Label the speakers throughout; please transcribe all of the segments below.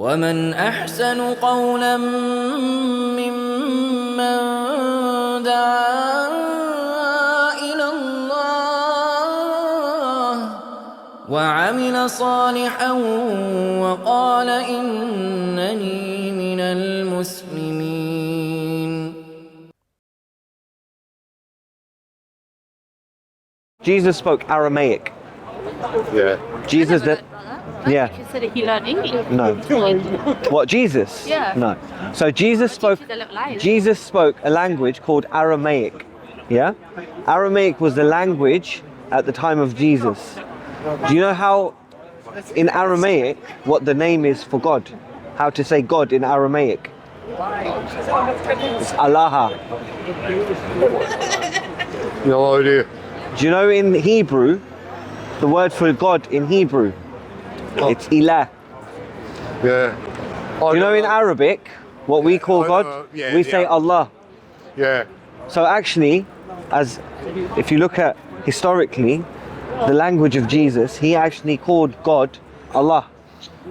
Speaker 1: ومن أحسن قولا ممن دعا إلى الله وعمل صالحا وقال إنني من المسلمين.
Speaker 2: Jesus spoke Aramaic.
Speaker 3: Yeah.
Speaker 2: Jesus did. Yeah.
Speaker 4: You said he learned English.
Speaker 2: No. What, Jesus?
Speaker 4: Yeah.
Speaker 2: No. So Jesus spoke a language called Aramaic. Yeah? Aramaic was the language at the time of Jesus. Do you know how in Aramaic what the name is for God? How to say God in Aramaic? It's Allah.
Speaker 3: No idea.
Speaker 2: Do you know in Hebrew, the word for God in Hebrew? It's Ilah.
Speaker 3: Yeah.
Speaker 2: You know in Arabic, what we call God, we say Allah.
Speaker 3: Yeah.
Speaker 2: So actually, if you look at historically, the language of Jesus, he actually called God Allah.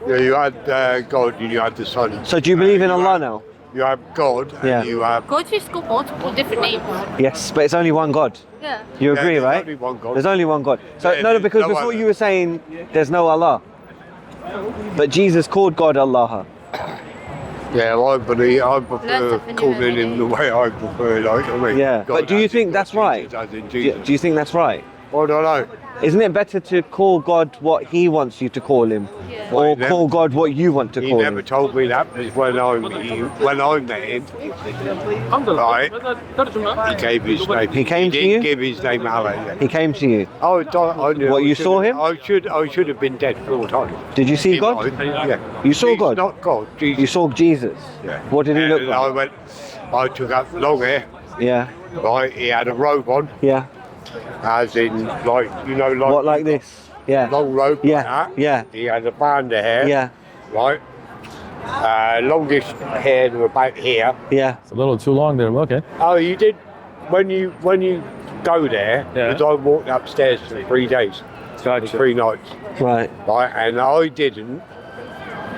Speaker 3: Yeah, you had God and you had the Son.
Speaker 2: So do you believe in Allah now?
Speaker 3: You have God and you have...
Speaker 4: Go to school, multiple different names.
Speaker 2: Yes, but it's only one God.
Speaker 4: Yeah.
Speaker 2: You agree,
Speaker 3: there's
Speaker 2: right?
Speaker 3: only one God.
Speaker 2: There's only one God. So
Speaker 3: Yeah,
Speaker 2: no,
Speaker 3: there's
Speaker 2: because
Speaker 3: no
Speaker 2: before
Speaker 3: other.
Speaker 2: you were saying there's no Allah. But Jesus called God Allah.
Speaker 3: Yeah, I prefer calling him the way I prefer, like, I mean...
Speaker 2: Yeah,
Speaker 3: God
Speaker 2: but do you
Speaker 3: has
Speaker 2: think
Speaker 3: it,
Speaker 2: that's
Speaker 3: Jesus
Speaker 2: right?
Speaker 3: has it,
Speaker 2: Do
Speaker 3: Jesus.
Speaker 2: you think that's right?
Speaker 3: I don't know.
Speaker 2: Isn't it better to call God what he wants you to call him?
Speaker 4: Yeah.
Speaker 2: Or
Speaker 3: Well,
Speaker 2: call God what you want to
Speaker 3: He
Speaker 2: call
Speaker 3: never
Speaker 2: him?
Speaker 3: told me that, because when I met him, right, he gave his name.
Speaker 2: He came to
Speaker 3: didn't
Speaker 2: you?
Speaker 3: give his name out.
Speaker 2: He came to you.
Speaker 3: I knew
Speaker 2: What,
Speaker 3: I
Speaker 2: you
Speaker 3: should
Speaker 2: saw
Speaker 3: have-
Speaker 2: him?
Speaker 3: I should have been dead for all time.
Speaker 2: Did you see God?
Speaker 3: Yeah.
Speaker 2: You saw
Speaker 3: He's
Speaker 2: God?
Speaker 3: Not God. Jesus.
Speaker 2: You saw Jesus?
Speaker 3: Yeah.
Speaker 2: What did he look
Speaker 3: And I
Speaker 2: like?
Speaker 3: took up long hair.
Speaker 2: Yeah,
Speaker 3: Right, he had a robe on,
Speaker 2: yeah.
Speaker 3: as in like
Speaker 2: What, like this? Yeah.
Speaker 3: long robe
Speaker 2: Yeah,
Speaker 3: like that.
Speaker 2: yeah.
Speaker 3: He had a band of hair.
Speaker 2: Yeah,
Speaker 3: Right. Longest hair to about here.
Speaker 2: yeah.
Speaker 5: It's a little too long there, but okay.
Speaker 3: Oh, you did when you go there.
Speaker 5: Yeah.
Speaker 3: Because I walked upstairs for 3 days,
Speaker 5: Gotcha.
Speaker 3: 3 nights.
Speaker 2: Right.
Speaker 3: Right, and I didn't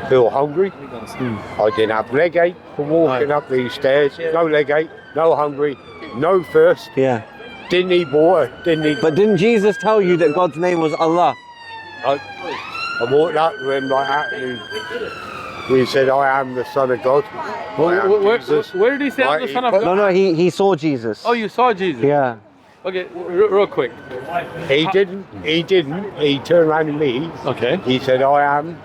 Speaker 3: feel hungry. I didn't have leg ache for walking up these stairs. No leg ache, no hungry, no thirst.
Speaker 2: Yeah.
Speaker 3: Didn't need water. Didn't need.
Speaker 2: But didn't Jesus tell you that God's name was Allah?
Speaker 3: I walked up to him like that, and he said, "I am the Son of God."
Speaker 5: Where did he say I'm the Son of God?
Speaker 2: No, he saw Jesus.
Speaker 5: Oh, you saw Jesus?
Speaker 2: Yeah.
Speaker 5: Okay, real quick.
Speaker 3: He didn't. He turned around to me.
Speaker 5: Okay.
Speaker 3: He said, "I am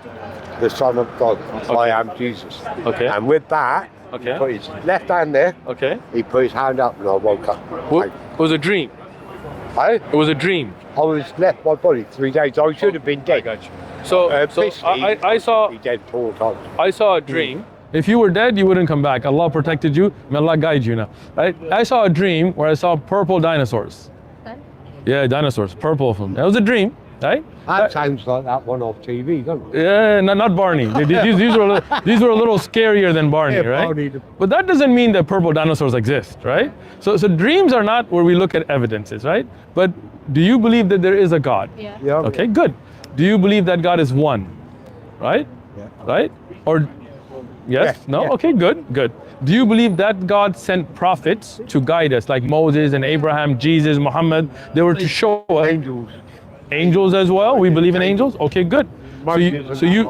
Speaker 3: the Son of God. I am Jesus."
Speaker 5: Okay.
Speaker 3: And with that,
Speaker 5: Okay.
Speaker 3: he put his left hand there.
Speaker 5: Okay.
Speaker 3: He put his hand up, and I woke up.
Speaker 5: It was a dream.
Speaker 3: I
Speaker 5: It was a dream.
Speaker 3: was left my body 3 days. I should have been dead.
Speaker 5: Got you. So
Speaker 3: Basically,
Speaker 5: I saw
Speaker 3: He dead 4 times.
Speaker 5: I saw a dream. If you were dead, you wouldn't come back. Allah protected you. May Allah guide you now. Right? I saw a dream where I saw purple dinosaurs. Yeah, dinosaurs, purple of them. That was a dream, right?
Speaker 3: That sounds like that one off TV, doesn't it?
Speaker 5: Yeah, not Barney. These were a little scarier than Barney,
Speaker 3: Yeah,
Speaker 5: right?
Speaker 3: Barney.
Speaker 5: But that doesn't mean that purple dinosaurs exist, right? So dreams are not where we look at evidences, right? But do you believe that there is a God?
Speaker 4: Yeah.
Speaker 3: Yeah.
Speaker 5: Okay, good. Do you believe that God is one? Right?
Speaker 3: Yeah.
Speaker 5: Right? Or yes?
Speaker 3: Yeah,
Speaker 5: No?
Speaker 3: yeah.
Speaker 5: Okay, good. Do you believe that God sent prophets to guide us, like Moses and Abraham, Jesus, Muhammad? They were to show us
Speaker 3: Angels.
Speaker 5: angels as well. We believe in angels. Okay, good.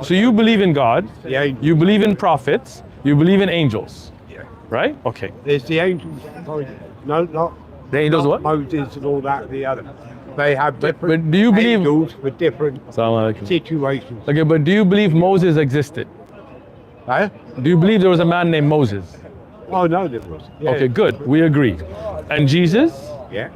Speaker 5: So you believe in God.
Speaker 3: The angels.
Speaker 5: You believe in prophets. You believe in angels.
Speaker 3: Yeah.
Speaker 5: Right? Okay.
Speaker 3: There's the angels. No, not
Speaker 5: The angels
Speaker 3: not
Speaker 5: what?
Speaker 3: Moses and all that. The other. They have different
Speaker 5: but do you believe-
Speaker 3: angels for different
Speaker 5: Assalamu alaikum.
Speaker 3: situations.
Speaker 5: Okay, but do you believe Moses existed?
Speaker 3: Eh?
Speaker 5: Do you believe there was a man named Moses?
Speaker 3: Oh no, there was. Yeah.
Speaker 5: Okay, good. We agree. And Jesus?
Speaker 3: Yeah.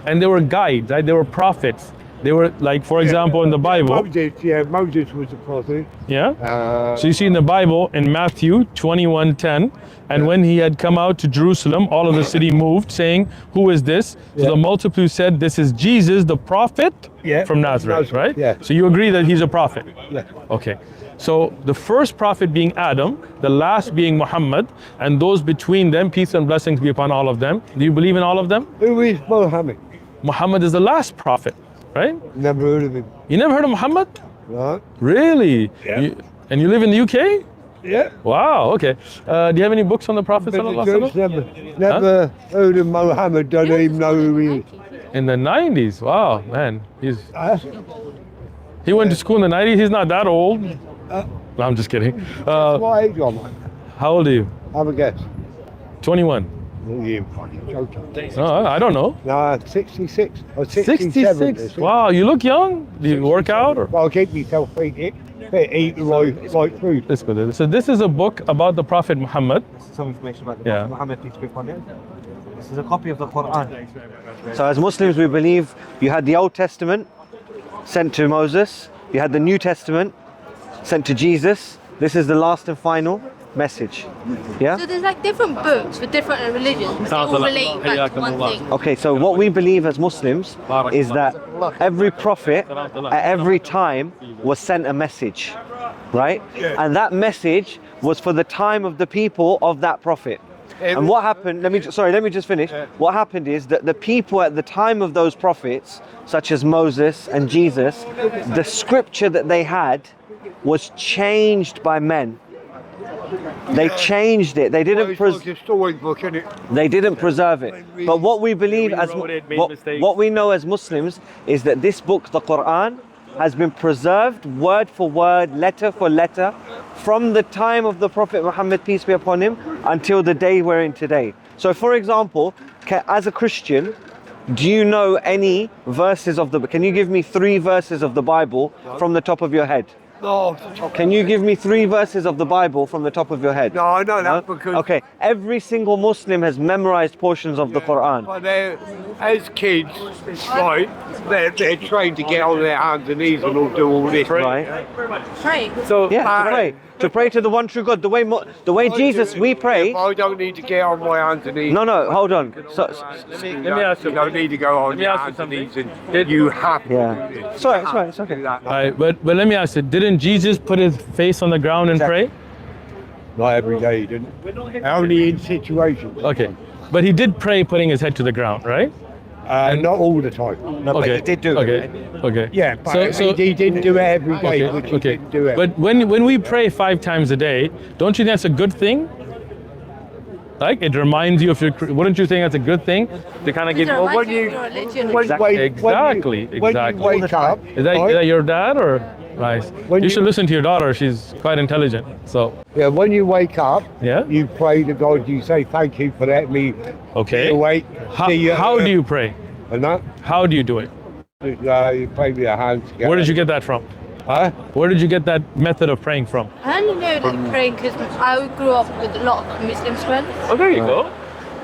Speaker 5: And they were guides, right? They were prophets. They were like, for example, in the Bible.
Speaker 3: Moses was a prophet.
Speaker 5: Yeah. So you see in the Bible in Matthew 21:10, and when he had come out to Jerusalem, all of the city moved, saying, "Who is this?" So the multitude said, "This is Jesus, the prophet from Nazareth," right?
Speaker 3: Yeah.
Speaker 5: So you agree that he's a prophet?
Speaker 3: Yeah.
Speaker 5: Okay. So the first prophet being Adam, the last being Muhammad, and those between them, peace and blessings be upon all of them. Do you believe in all of them?
Speaker 3: Who is Mohammed?
Speaker 5: Muhammad is the last prophet, right?
Speaker 3: Never heard of him.
Speaker 5: You never heard of Muhammad?
Speaker 3: Right?
Speaker 5: Really?
Speaker 3: Yeah.
Speaker 5: And you live in the UK?
Speaker 3: Yeah.
Speaker 5: Wow. Okay. Do you have any books on the Prophet
Speaker 3: But the
Speaker 5: sallallahu
Speaker 3: Jews
Speaker 5: alaihi wasallam?
Speaker 3: never heard of Muhammad, don't even know who he is.
Speaker 5: In the 90s? Wow, man.
Speaker 3: Huh?
Speaker 5: He went to school in the 90s. He's not that old. No, I'm just kidding.
Speaker 3: What age am I?
Speaker 5: How old are you?
Speaker 3: Have a guess.
Speaker 5: 21.
Speaker 3: You fucking joking.
Speaker 5: Oh, I don't know.
Speaker 3: No, 66 or 67.
Speaker 5: 66. Wow, you look young. Do you work out or?
Speaker 3: Well, I'll keep myself fit, eat the right food.
Speaker 5: Let's go there. So this is a book about the Prophet Muhammad.
Speaker 2: Some information about the
Speaker 5: Yeah.
Speaker 2: Prophet Muhammad, peace be upon him. This is a copy of the Quran. So as Muslims, we believe you had the Old Testament sent to Moses, you had the New Testament sent to Jesus. This is the last and final message. Yeah?
Speaker 4: So there's like different books for different religions. They all relate back to one thing.
Speaker 2: Okay, so what we believe as Muslims is that every prophet at every time was sent a message, right? And that message was for the time of the people of that prophet. And what happened, let me just finish. What happened is that the people at the time of those prophets, such as Moses and Jesus, the scripture that they had was changed by men. They changed it. They didn't they didn't preserve it. But what we believe as what we know as Muslims is that this book, the Quran, has been preserved word for word, letter for letter, from the time of the Prophet Muhammad, peace be upon him, until the day we're in today. So for example, as a Christian, do you know any verses of the, can you give me 3 verses of the Bible from the top of your head?
Speaker 3: No.
Speaker 2: Can you give me 3 verses of the Bible from the top of your head?
Speaker 3: No, I know that because...
Speaker 2: Okay, every single Muslim has memorized portions of the Quran.
Speaker 3: But as kids, right, they're trained to get on their hands and knees and all do all this.
Speaker 2: Right?
Speaker 4: Right.
Speaker 5: So
Speaker 2: Yeah, to pray to the one true God. The way Jesus, we pray.
Speaker 3: I don't need to get on my hands and knees.
Speaker 2: No, hold on. So,
Speaker 5: let me ask you.
Speaker 3: You don't need to go on your hands and knees, and you have to
Speaker 2: yeah.
Speaker 3: do this.
Speaker 2: Sorry, it's fine, it's okay.
Speaker 5: All right, but let me ask you, didn't Jesus put his face on the ground and pray?
Speaker 3: Not every day, he didn't. Only in situations.
Speaker 5: Okay, but he did pray putting his head to the ground, right?
Speaker 3: Not all the time.
Speaker 2: No, but they did do it.
Speaker 5: Okay.
Speaker 3: Yeah, but he didn't do it every day, which he didn't do it.
Speaker 5: But when we pray 5 times a day, don't you think that's a good thing? Like it reminds you of your. Wouldn't you think that's a good thing to kind of get?
Speaker 3: Well, when you
Speaker 5: Exactly.
Speaker 3: when you wake up,
Speaker 5: Is that your dad or? Nice. You should listen to your daughter. She's quite intelligent. So.
Speaker 3: Yeah, when you wake up,
Speaker 5: Yeah.
Speaker 3: you pray to God. You say thank you for letting me
Speaker 5: Okay.
Speaker 3: awake.
Speaker 5: How do you pray?
Speaker 3: And that
Speaker 5: How do you do it?
Speaker 3: you pray with your hands together.
Speaker 5: Where did you get that from?
Speaker 3: Huh?
Speaker 5: Where did you get that method of praying from?
Speaker 4: I only know like praying because I grew up with a lot of Muslim friends.
Speaker 5: Oh, there you go.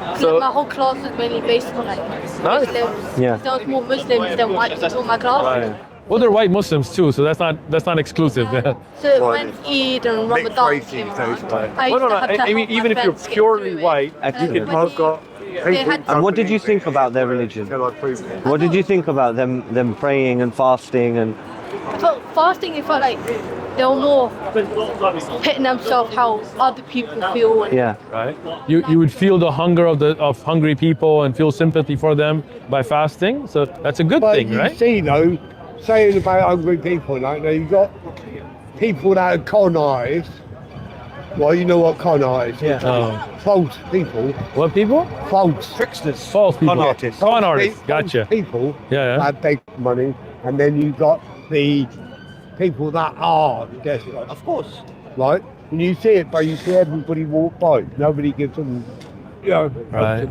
Speaker 4: Like, my whole class was mainly based on like Muslims.
Speaker 2: Yeah.
Speaker 4: There was more Muslims than white people in my class.
Speaker 5: Well, they're white Muslims too, so that's not exclusive.
Speaker 4: So when Eid and Ramadan came around, I used to have to help
Speaker 5: even
Speaker 4: my
Speaker 5: if you're
Speaker 4: friends get
Speaker 5: purely
Speaker 4: through it.
Speaker 5: white,
Speaker 2: you can-
Speaker 4: When they had
Speaker 2: And what did you think about their religion? What did you think about them praying and fasting and?
Speaker 4: I felt fasting, it felt like they were more hitting themselves how other people feel. And
Speaker 2: Yeah.
Speaker 5: right? You would feel the hunger of hungry people and feel sympathy for them by fasting. So that's a good
Speaker 3: But
Speaker 5: thing,
Speaker 3: you
Speaker 5: right?
Speaker 3: see, though, saying about hungry people, like, now you've got people that are con artists. Well, you know what con artists is? False people.
Speaker 5: What people?
Speaker 3: False.
Speaker 2: Tricksters.
Speaker 5: False people.
Speaker 2: Con artists.
Speaker 5: Con artists.
Speaker 3: False
Speaker 5: Gotcha.
Speaker 3: people
Speaker 5: Yeah.
Speaker 3: that beg money, and then you've got the people that are desperate.
Speaker 2: Of course.
Speaker 3: Right? And you see it, but you see everybody walk by. Nobody gives them, you know.
Speaker 5: Right.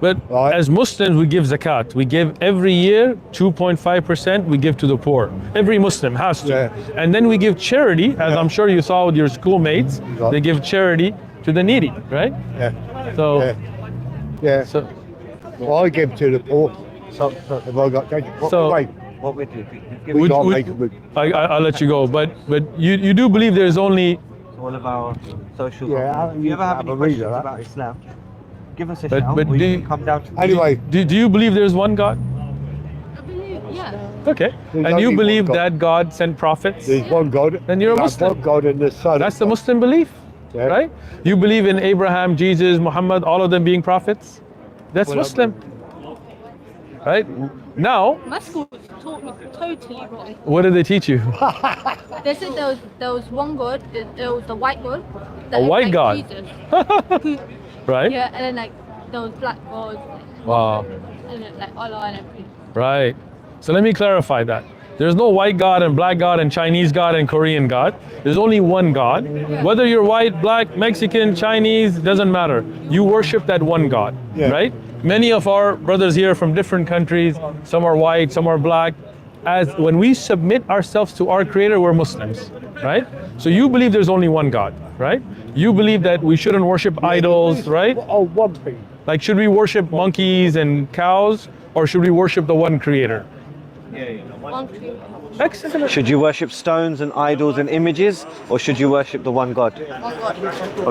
Speaker 5: But
Speaker 3: Right.
Speaker 5: as Muslims, we give zakat. We give every year 2.5%. We give to the poor. Every Muslim has to.
Speaker 3: Yeah.
Speaker 5: And then we give charity, as I'm sure you saw with your schoolmates.
Speaker 3: Right.
Speaker 5: They give charity to the needy, right?
Speaker 3: Yeah.
Speaker 5: So,
Speaker 3: Yeah. Yeah.
Speaker 5: so
Speaker 3: Well, I give to the poor.
Speaker 2: So
Speaker 3: If I got cash,
Speaker 5: So-
Speaker 3: wait,
Speaker 2: what we do?
Speaker 3: we can't
Speaker 5: would-
Speaker 3: make a move.
Speaker 5: I'll let you go. But you do believe there's only.
Speaker 2: All of our social.
Speaker 3: Yeah,
Speaker 2: if you ever have any
Speaker 3: have a
Speaker 2: questions
Speaker 3: reader,
Speaker 2: about Islam, give us a
Speaker 5: But-
Speaker 2: shout.
Speaker 5: but
Speaker 2: or
Speaker 5: do
Speaker 2: you
Speaker 5: you-
Speaker 2: can come down to.
Speaker 3: Anyway,
Speaker 5: Do you believe there's one God?
Speaker 4: yeah.
Speaker 5: Okay.
Speaker 3: There's
Speaker 5: And
Speaker 3: only
Speaker 5: you
Speaker 3: one
Speaker 5: believe
Speaker 3: God.
Speaker 5: that God sent prophets?
Speaker 3: there's one God.
Speaker 5: Then you're a
Speaker 3: That's
Speaker 5: Muslim.
Speaker 3: one God and the Son.
Speaker 5: That's the Muslim belief,
Speaker 3: Yeah.
Speaker 5: right? You believe in Abraham, Jesus, Muhammad, all of them being prophets? That's
Speaker 3: Well,
Speaker 5: Muslim. right? Now,
Speaker 4: My school taught me totally wrong.
Speaker 5: what did they teach you?
Speaker 4: They said there was one God, there was the white God.
Speaker 5: A white God?
Speaker 4: Jesus.
Speaker 5: Right?
Speaker 4: Yeah, and then like there was black gods.
Speaker 5: Wow.
Speaker 4: And then like Allah and everything.
Speaker 5: Right. So let me clarify that. There's no white God and black God and Chinese God and Korean God. There's only one God. Whether you're white, black, Mexican, Chinese, doesn't matter. You worship that one God, right? Many of our brothers here from different countries, some are white, some are black. As when we submit ourselves to our Creator, we're Muslims, right? So you believe there's only one God, right? You believe that we shouldn't worship idols, right?
Speaker 3: Oh, one thing.
Speaker 5: Like, should we worship monkeys and cows, or should we worship the one Creator?
Speaker 4: One creator.
Speaker 5: Excellent.
Speaker 2: Should you worship stones and idols and images, or should you worship the one God?
Speaker 4: One God.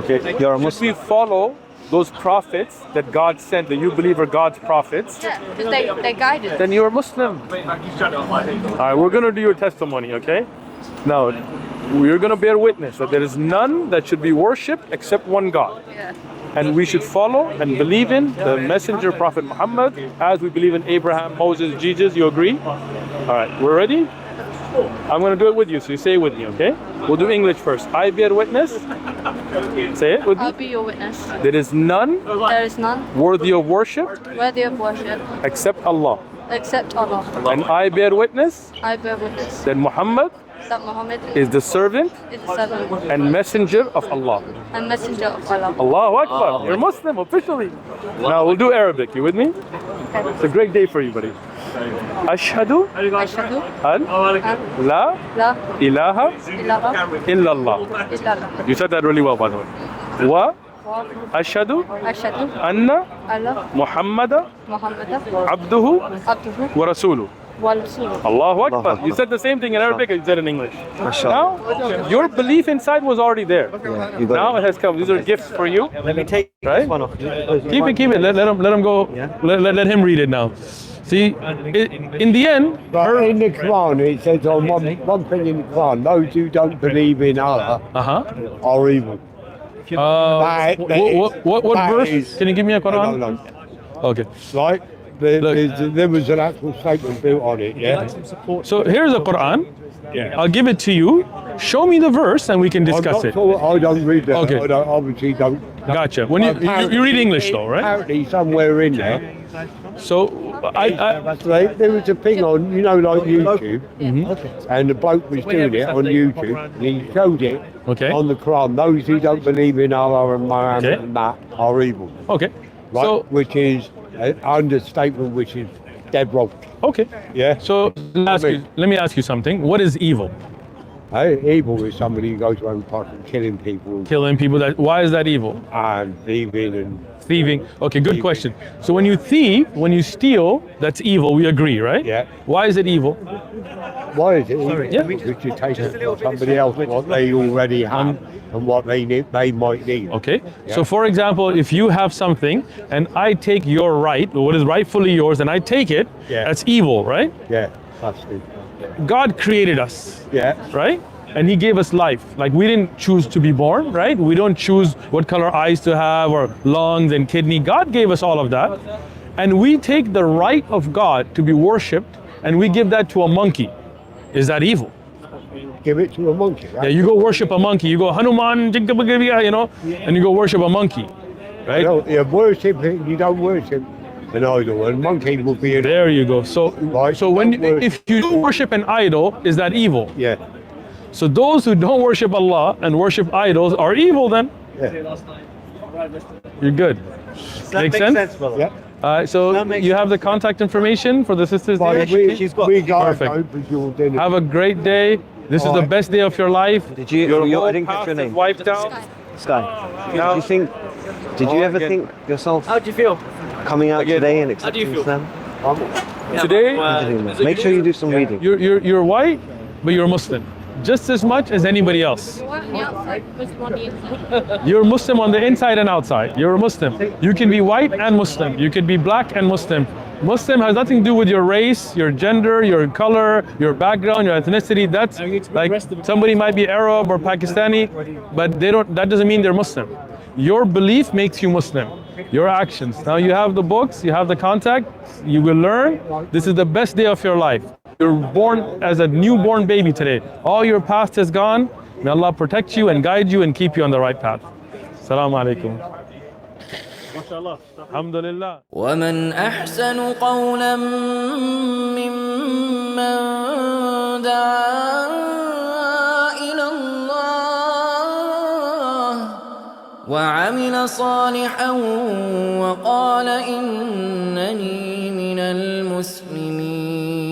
Speaker 5: Okay,
Speaker 2: You're a
Speaker 5: should
Speaker 2: Muslim.
Speaker 5: we follow those prophets that God sent, that you believe are God's prophets?
Speaker 4: Yeah, because they guided us.
Speaker 5: Then you're a Muslim. All right, we're gonna do your testimony, okay? Now, we're gonna bear witness that there is none that should be worshipped except one God.
Speaker 4: Yeah.
Speaker 5: And we should follow and believe in the messenger Prophet Muhammad as we believe in Abraham, Moses, Jesus. You agree? All right, we're ready? I'm going to do it with you, so you say it with me, okay? We'll do English first. I bear witness. Say it with
Speaker 4: I'll
Speaker 5: me.
Speaker 4: be your witness.
Speaker 5: There is none
Speaker 4: There is none
Speaker 5: worthy of worship
Speaker 4: worthy of worship
Speaker 5: except Allah.
Speaker 4: except Allah.
Speaker 5: And I bear witness
Speaker 4: I bear witness
Speaker 5: that Muhammad
Speaker 4: that Muhammad
Speaker 5: is the servant
Speaker 4: is the servant
Speaker 5: and messenger of Allah.
Speaker 4: and messenger of Allah.
Speaker 5: Allahu Akbar. You're Muslim officially. Now we'll do Arabic. You with me? It's a great day for you, buddy. Ashhadu
Speaker 4: Ashhadu
Speaker 5: an
Speaker 4: an
Speaker 5: la
Speaker 4: la
Speaker 5: ilaha
Speaker 4: ilaha
Speaker 5: illallah.
Speaker 4: illallah
Speaker 5: You said that really well, by the way. Wa
Speaker 4: wa
Speaker 5: ashhadu
Speaker 4: ashhadu
Speaker 5: anna
Speaker 4: alla
Speaker 5: Muhammada
Speaker 4: Muhammadan
Speaker 5: abduhu
Speaker 4: abduhu
Speaker 5: wa rasuluh.
Speaker 4: wa rasuluhu.
Speaker 5: Allahu Akbar.
Speaker 2: Akbar.
Speaker 5: You said the same thing in Arabic as you said in English.
Speaker 2: Mashallah.
Speaker 5: Now, your belief inside was already there.
Speaker 2: Yeah, you got
Speaker 5: Now
Speaker 2: it.
Speaker 5: it has come. These are gifts for you.
Speaker 2: Let me take
Speaker 5: Right?
Speaker 2: this one off.
Speaker 5: Keep it. Let him go.
Speaker 2: Yeah.
Speaker 5: Let him read it now. See, in the end,
Speaker 3: But in the Quran, it says on one thing in the Quran, those who don't believe in Allah are evil.
Speaker 5: What
Speaker 3: that
Speaker 5: verse?
Speaker 3: is-
Speaker 5: Can you give me a Quran?
Speaker 3: No.
Speaker 5: Okay.
Speaker 3: Right? There was an actual statement built on it, yeah?
Speaker 5: So here's a Quran.
Speaker 3: Yeah.
Speaker 5: I'll give it to you. Show me the verse and we can discuss it.
Speaker 3: I don't read that.
Speaker 5: Okay.
Speaker 3: I obviously don't.
Speaker 5: Gotcha. When you read English though, right?
Speaker 3: Apparently somewhere in there.
Speaker 5: So
Speaker 3: There was a thing on, like YouTube, and the bloke was doing it on YouTube, and he showed it
Speaker 5: Okay.
Speaker 3: on the Quran. Those who don't believe in Allah and Muhammad
Speaker 5: Okay.
Speaker 3: and that are evil,
Speaker 5: okay.
Speaker 3: right?
Speaker 5: So
Speaker 3: Which is an understatement, which is dead wrong.
Speaker 5: okay.
Speaker 3: Yeah.
Speaker 5: So let me ask you something. What is evil?
Speaker 3: Evil is somebody who goes around fucking killing people
Speaker 5: Killing people. Why is that evil?
Speaker 3: and thieving and
Speaker 5: Thieving. Okay, good question. So when you thieve, when you steal, that's evil. We agree, right?
Speaker 3: Yeah.
Speaker 5: Why is it evil?
Speaker 3: why is it evil?
Speaker 5: Yeah.
Speaker 3: Because you're taking from somebody else what they already have and what they might need.
Speaker 5: Okay.
Speaker 3: Yeah.
Speaker 5: So for example, if you have something and I take your right, what is rightfully yours, and I take it,
Speaker 3: Yeah.
Speaker 5: that's evil, right?
Speaker 3: Yeah, that's it.
Speaker 5: God created us,
Speaker 3: Yeah.
Speaker 5: right? And he gave us life. Like, we didn't choose to be born, right? We don't choose what color eyes to have or lungs and kidney. God gave us all of that. And we take the right of God to be worshipped and we give that to a monkey. Is that evil?
Speaker 3: Give it to a monkey.
Speaker 5: Yeah, you go worship a monkey. You go Hanuman, and you go worship a monkey, right?
Speaker 3: You worship it, you don't worship an idol. A monkey will be an
Speaker 5: There you go. So,
Speaker 3: Right.
Speaker 5: so if you do worship an idol, is that evil?
Speaker 3: Yeah.
Speaker 5: So those who don't worship Allah and worship idols are evil then?
Speaker 3: Yeah.
Speaker 5: You're good. Makes sense?
Speaker 2: brother.
Speaker 3: Yeah.
Speaker 5: So
Speaker 2: That makes
Speaker 5: you have the contact information for the sisters
Speaker 3: But
Speaker 5: there?
Speaker 2: she's got-
Speaker 3: we got
Speaker 5: Perfect.
Speaker 3: to go for your dinner.
Speaker 5: Have a great day. This is the
Speaker 3: Alright.
Speaker 5: best day of your life.
Speaker 2: Did you?
Speaker 5: Your whole
Speaker 2: I didn't catch
Speaker 5: past
Speaker 2: your
Speaker 5: is
Speaker 2: name.
Speaker 5: wiped out.
Speaker 2: Sky.
Speaker 5: Now-
Speaker 2: Did you think? Did you ever
Speaker 5: again.
Speaker 2: think yourself
Speaker 6: How do you feel?
Speaker 2: coming out
Speaker 5: Again.
Speaker 2: today and
Speaker 6: How do you
Speaker 2: accepting
Speaker 6: feel?
Speaker 2: Islam?
Speaker 5: Today,
Speaker 2: Make sure you do some reading.
Speaker 5: you're white, but you're Muslim. Just as much as anybody else.
Speaker 4: You're on the outside, Muslim on the inside.
Speaker 5: You're Muslim on the inside and outside. You're a Muslim. You can be white and Muslim. You can be black and Muslim. Muslim has nothing to do with your race, your gender, your color, your background, your ethnicity. That's like somebody might be Arab or Pakistani, but they don't. That doesn't mean they're Muslim. Your belief makes you Muslim. Your actions. Now you have the books, you have the contact, you will learn. This is the best day of your life. You're born as a newborn baby today. All your past is gone. May Allah protect you and guide you and keep you on the right path. Assalamu alaikum. MashaAllah. Alhamdulillah.
Speaker 1: ومن أحسن قولا ممن دعا إلى الله وعمل صالحا وقال إنني من المسلمين